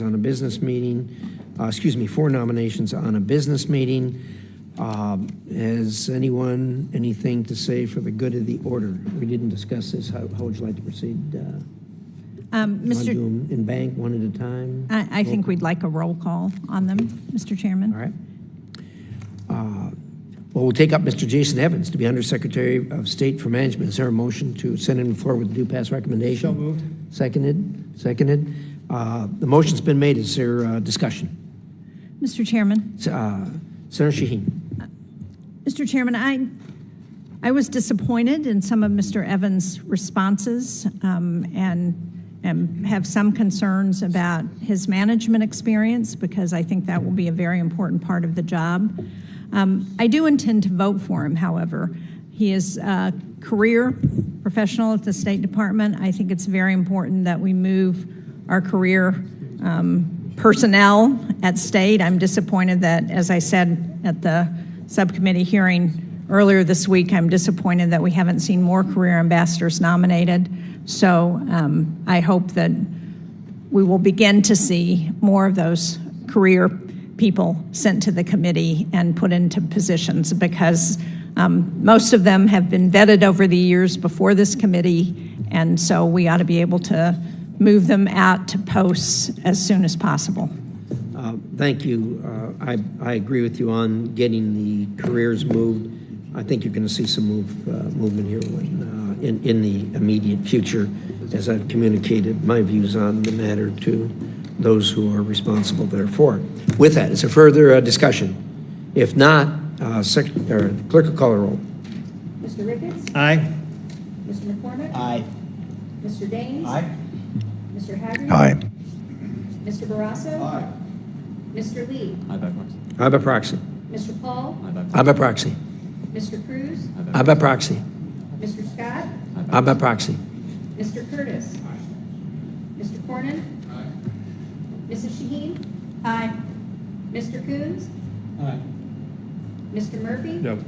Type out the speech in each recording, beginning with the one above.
on a business meeting, four nominations on a business meeting. Has anyone anything to say for the good of the order? We didn't discuss this. How would you like to proceed? Mr. Do them in bank, one at a time? I think we'd like a roll call on them, Mr. Chairman. All right. Well, we'll take up Mr. Jason Evans to be Undersecretary of State for Management. Is there a motion to send him forward with the due pass recommendation? So moved. Seconded. The motion's been made. Is there discussion? Mr. Chairman. Senator Shaheen. Mr. Chairman, I was disappointed in some of Mr. Evans' responses and have some concerns about his management experience because I think that will be a very important part of the job. I do intend to vote for him, however. He is a career professional at the State Department. I think it's very important that we move our career personnel at State. I'm disappointed that, as I said at the subcommittee hearing earlier this week, I'm disappointed that we haven't seen more career ambassadors nominated. So I hope that we will begin to see more of those career people sent to the committee and put into positions because most of them have been vetted over the years before this committee, and so we ought to be able to move them out to posts as soon as possible. Thank you. I agree with you on getting the careers moved. I think you're going to see some movement here in the immediate future, as I've communicated my views on the matter to those who are responsible therefore. With that, is there further discussion? If not, clerk will call a roll. Mr. Ricketts? Aye. Mr. McCormick? Aye. Mr. Daines? Aye. Mr. Hagerty? Aye. Mr. Barrasso? Aye. Mr. Lee? Aye by proxy. Aye by proxy. Mr. Paul? Aye by proxy. Mr. Cruz? Aye by proxy. Mr. Scott? Aye by proxy. Mr. Curtis? Mr. Cornyn? Mrs. Shaheen? Aye. Mr. Coons? Aye. Mr. Murphy? No.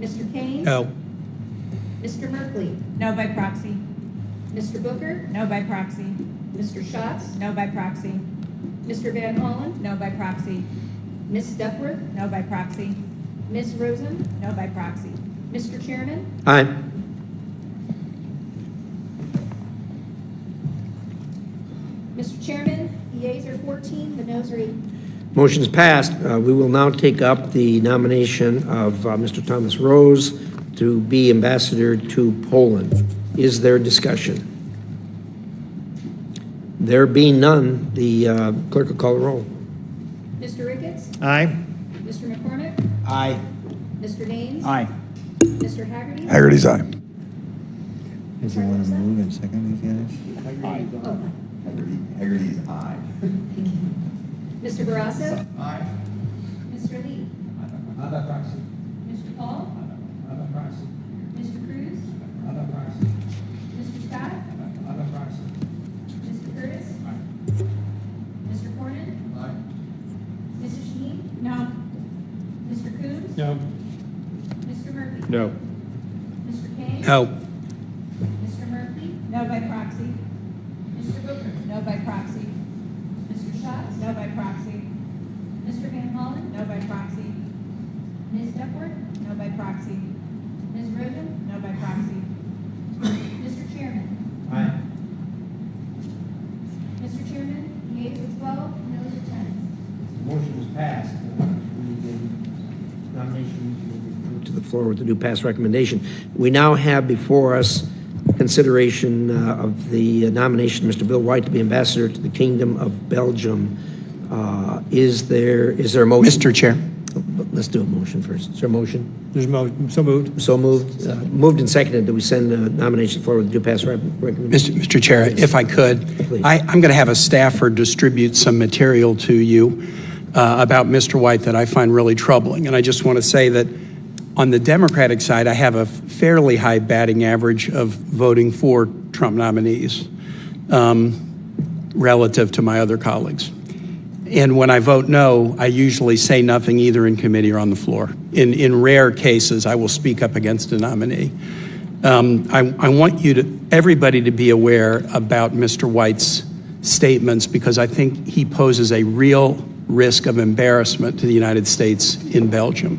Mr. Kane? No. Mr. Merkley? No by proxy. Mr. Booker? No by proxy. Mr. Schatz? No by proxy. Mr. Van Hollen? No by proxy. Ms. Duckworth? No by proxy. Ms. Rosen? No by proxy. Mr. Chairman? Aye. Mr. Chairman, the yeas are 14, the noes are 8. Motion is passed. We will now take up the nomination of Mr. Thomas Rose to be ambassador to Poland. Is there discussion? There being none, the clerk will call the roll. Mr. Ricketts? Aye. Mr. McCormick? Aye. Mr. Daines? Aye. Mr. Hagerty? Haggerty's aye. Does he want to move and second these guys? Aye. Oh, Haggerty's aye. Mr. Barrasso? Aye. Mr. Lee? Aye by proxy. Mr. Paul? Aye by proxy. Mr. Cruz? Aye by proxy. Mr. Scott? Aye by proxy. Mr. Curtis? Aye. Mr. Cornyn? Aye. Mrs. Shaheen? No. Mr. Coons? No. Mr. Murphy? No. Mr. Kane? No. Mr. Murphy? No by proxy. Mr. Booker? No by proxy. Mr. Schatz? No by proxy. Mr. Van Hollen? No by proxy. Ms. Duckworth? No by proxy. Ms. Rosen? No by proxy. Mr. Chairman? Aye. Mr. Chairman, the yeas are 12, noes are 10. Motion is passed. Nomination to the floor with the due pass recommendation. We now have before us consideration of the nomination of Mr. Bill White to be ambassador to the Kingdom of Belgium. Is there a motion? Mr. Chair. Let's do a motion first. Is there a motion? There's so moved. So moved. Moved and seconded that we send the nomination to the floor with the due pass recommendation. Mr. Chair, if I could, Please. I'm going to have a staffer distribute some material to you about Mr. White that I find really troubling. And I just want to say that on the Democratic side, I have a fairly high batting average of voting for Trump nominees relative to my other colleagues. And when I vote no, I usually say nothing either in committee or on the floor. In rare cases, I will speak up against a nominee. I want everybody to be aware about Mr. White's statements because I think he poses a real risk of embarrassment to the United States in Belgium.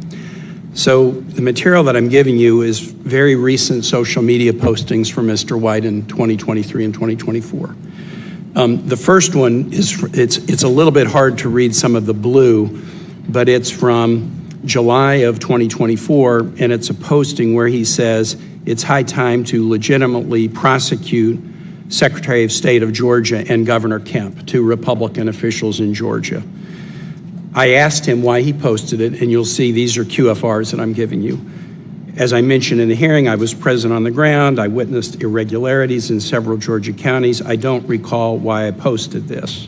So the material that I'm giving you is very recent social media postings from Mr. White in 2023 and 2024. The first one is, it's a little bit hard to read some of the blue, but it's from July of 2024, and it's a posting where he says it's high time to legitimately prosecute Secretary of State of Georgia and Governor Kemp, two Republican officials in Georgia. I asked him why he posted it, and you'll see these are QFRs that I'm giving you. As I mentioned in the hearing, I was present on the ground. I witnessed irregularities in several Georgia counties. I don't recall why I posted this.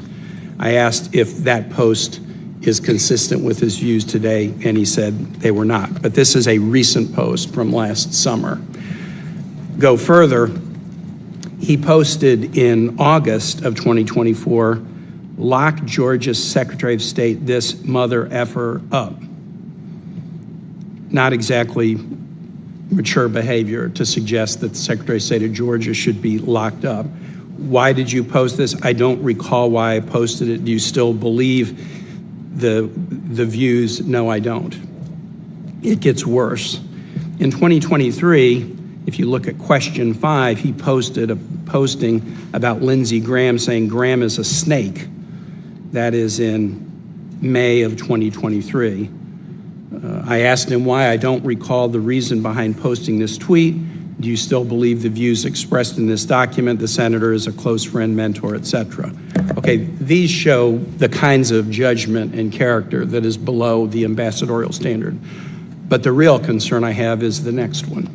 I asked if that post is consistent with his views today, and he said they were not. But this is a recent post from last summer. Go further, he posted in August of 2024, "Lock Georgia's Secretary of State this mother effer up." Not exactly mature behavior to suggest that the Secretary of State of Georgia should be locked up. Why did you post this? I don't recall why I posted it. Do you still believe the views? No, I don't. It gets worse. In 2023, if you look at question 5, he posted a posting about Lindsey Graham saying Graham is a snake. That is in May of 2023. I asked him why. I don't recall the reason behind posting this tweet. Do you still believe the views expressed in this document? The senator is a close friend, mentor, etc. Okay, these show the kinds of judgment and character that is below the ambassadorial standard. But the real concern I have is the next one.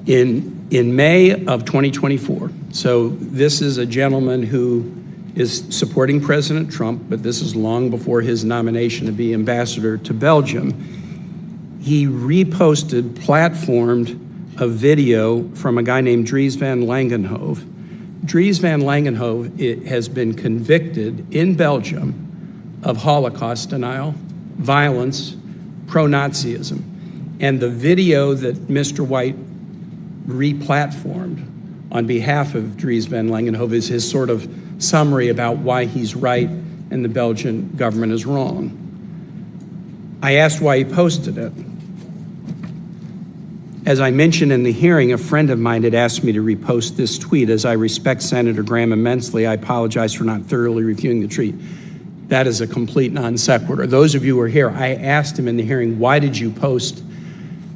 In May of 2024, so this is a gentleman who is supporting President Trump, but this is long before his nomination to be ambassador to Belgium. He reposted, platformed a video from a guy named Dries van Langenhove. Dries van Langenhove has been convicted in Belgium of Holocaust denial, violence, pro-Nazism. And the video that Mr. White re-platformed on behalf of Dries van Langenhove is his sort of summary about why he's right and the Belgian government is wrong. I asked why he posted it. As I mentioned in the hearing, a friend of mine had asked me to repost this tweet. As I respect Senator Graham immensely, I apologize for not thoroughly reviewing the tweet. That is a complete non sequitur. Those of you who are here, I asked him in the hearing, why did you post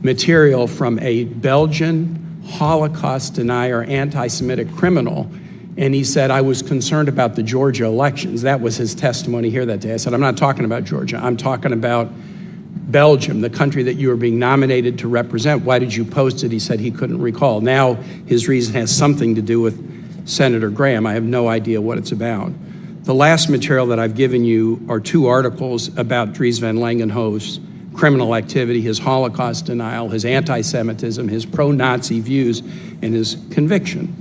material from a Belgian Holocaust denier, anti-Semitic criminal? And he said, I was concerned about the Georgia elections. That was his testimony here that day. I said, I'm not talking about Georgia. I'm talking about Belgium, the country that you are being nominated to represent. Why did you post it? He said he couldn't recall. Now his reason has something to do with Senator Graham. I have no idea what it's about. The last material that I've given you are 2 articles about Dries van Langenhove's criminal activity, his Holocaust denial, his anti-Semitism, his pro-Nazi views, and his conviction.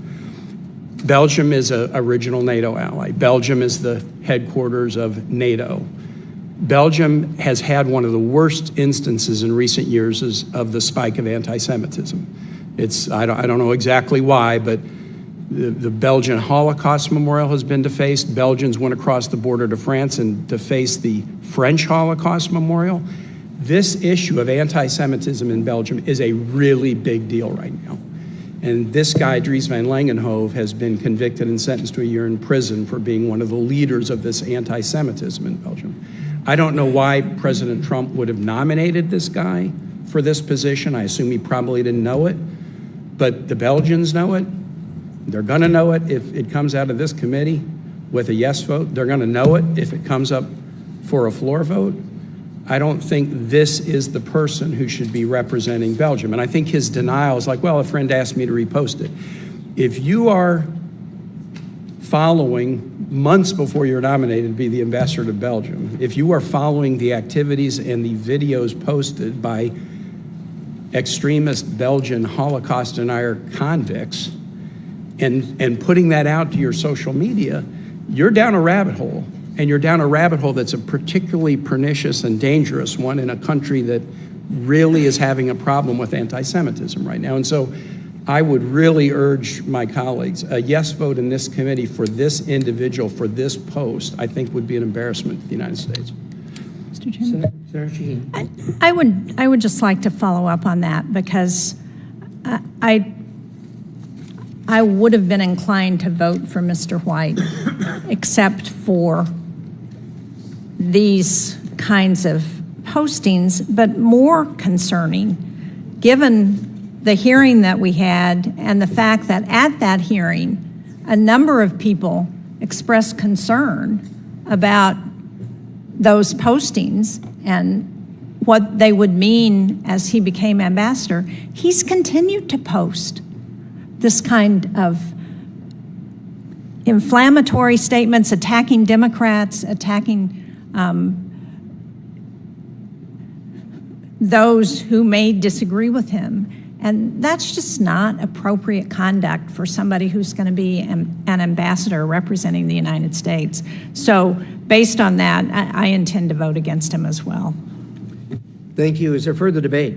Belgium is an original NATO ally. Belgium is the headquarters of NATO. Belgium has had one of the worst instances in recent years of the spike of anti-Semitism. I don't know exactly why, but the Belgian Holocaust Memorial has been defaced. Belgians went across the border to France and defaced the French Holocaust Memorial. This issue of anti-Semitism in Belgium is a really big deal right now. And this guy, Dries van Langenhove, has been convicted and sentenced to a year in prison for being one of the leaders of this anti-Semitism in Belgium. I don't know why President Trump would have nominated this guy for this position. I assume he probably didn't know it, but the Belgians know it. They're going to know it if it comes out of this committee with a yes vote. They're going to know it if it comes up for a floor vote. I don't think this is the person who should be representing Belgium. And I think his denial is like, well, a friend asked me to repost it. If you are following months before you're nominated to be the ambassador to Belgium, if you are following the activities and the videos posted by extremist Belgian Holocaust denier convicts and putting that out to your social media, you're down a rabbit hole. And you're down a rabbit hole that's a particularly pernicious and dangerous one in a country that really is having a problem with anti-Semitism right now. And so I would really urge my colleagues, a yes vote in this committee for this individual, for this post, I think would be an embarrassment to the United States. Mr. Chairman? Senator Shaheen. I would just like to follow up on that because I would have been inclined to vote for Mr. White, except for these kinds of postings, but more concerning, given the hearing that we had and the fact that at that hearing, a number of people expressed concern about those postings and what they would mean as he became ambassador. He's continued to post this kind of inflammatory statements, attacking Democrats, attacking those who may disagree with him. And that's just not appropriate conduct for somebody who's going to be an ambassador representing the United States. So based on that, I intend to vote against him as well. Thank you. Is there further debate?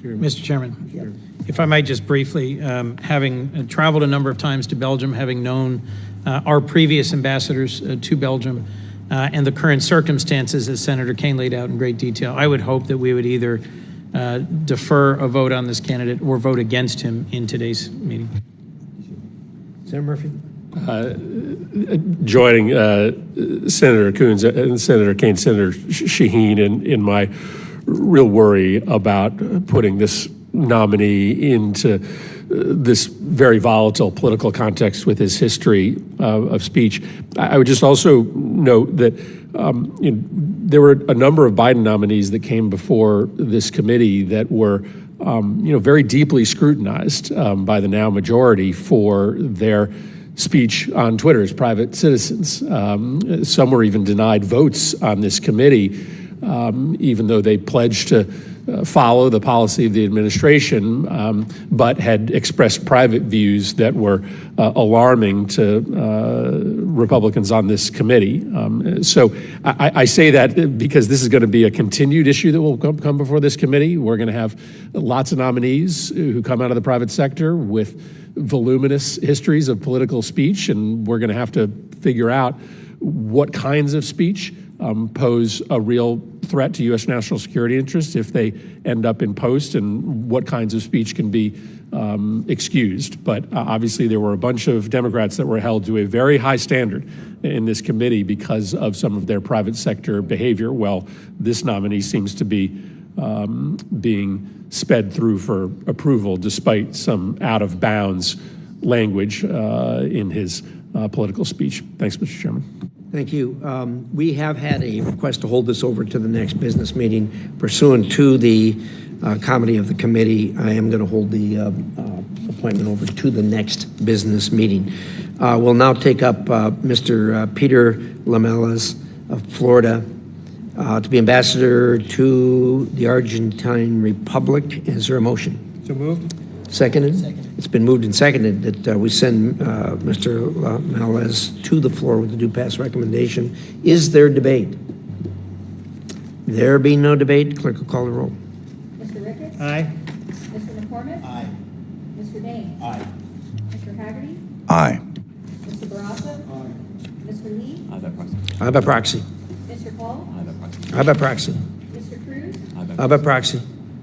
Mr. Chairman, if I might just briefly, having traveled a number of times to Belgium, having known our previous ambassadors to Belgium, and the current circumstances as Senator Kaine laid out in great detail, I would hope that we would either defer a vote on this candidate or vote against him in today's meeting. Senator Murphy? Joining Senator Coons and Senator Kaine, Senator Shaheen in my real worry about putting this nominee into this very volatile political context with his history of speech. I would just also note that there were a number of Biden nominees that came before this committee that were very deeply scrutinized by the now majority for their speech on Twitter as private citizens. Some were even denied votes on this committee, even though they pledged to follow the policy of the administration, but had expressed private views that were alarming to Republicans on this committee. So I say that because this is going to be a continued issue that will come before this committee. We're going to have lots of nominees who come out of the private sector with voluminous histories of political speech, and we're going to have to figure out what kinds of speech pose a real threat to U.S. national security interests if they end up in post, and what kinds of speech can be excused. But obviously there were a bunch of Democrats that were held to a very high standard in this committee because of some of their private sector behavior. Well, this nominee seems to be being sped through for approval despite some out-of-bounds language in his political speech. Thanks, Mr. Chairman. Thank you. We have had a request to hold this over to the next business meeting. Pursuant to the comity of the committee, I am going to hold the appointment over to the next business meeting. We'll now take up Mr. Peter Lamelas of Florida to be ambassador to the Argentine Republic. Is there a motion? So moved. Seconded? It's been moved and seconded that we send Mr. Lamelas to the floor with the due pass recommendation. Is there debate? There being no debate, clerk will call the roll. Mr. Ricketts? Aye. Mr. McCormick? Aye. Mr. Dane? Aye. Mr. Haggerty? Aye. Mr. Barraza? Aye. Mr. Lee? Aye by proxy. Mr. Paul? Aye by proxy. Mr. Cruz? Aye by proxy.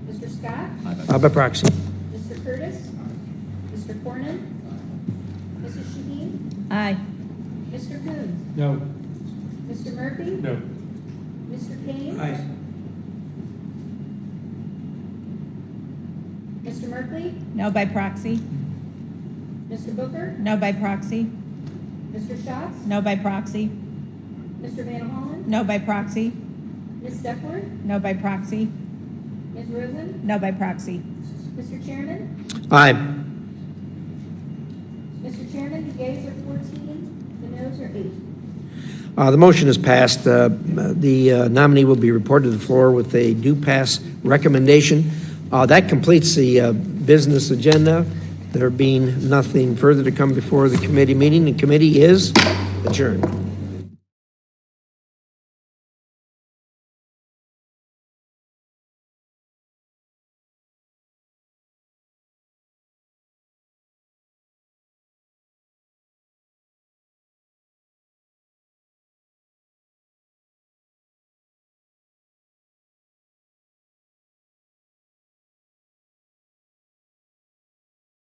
Mr. Scott? Aye by proxy. Mr. Curtis? Mr. Cornyn? Mrs. Shaheen? Aye. Mr. Coons? No. Mr. Murphy? No. Mr. Kane? Aye. Mr. Merkley? No by proxy. Mr. Booker? No by proxy. Mr. Schatz? No by proxy. Mr. Van Hollen? No by proxy. Ms. Duckworth? No by proxy. Ms. Rosen? No by proxy. Mr. Chairman? Aye. Mr. Chairman, the yeas are 14, the noes are 8. The motion is passed. The nominee will be reported to the floor with a due pass recommendation. That completes the business agenda. There being nothing further to come before the committee meeting, the committee is adjourned.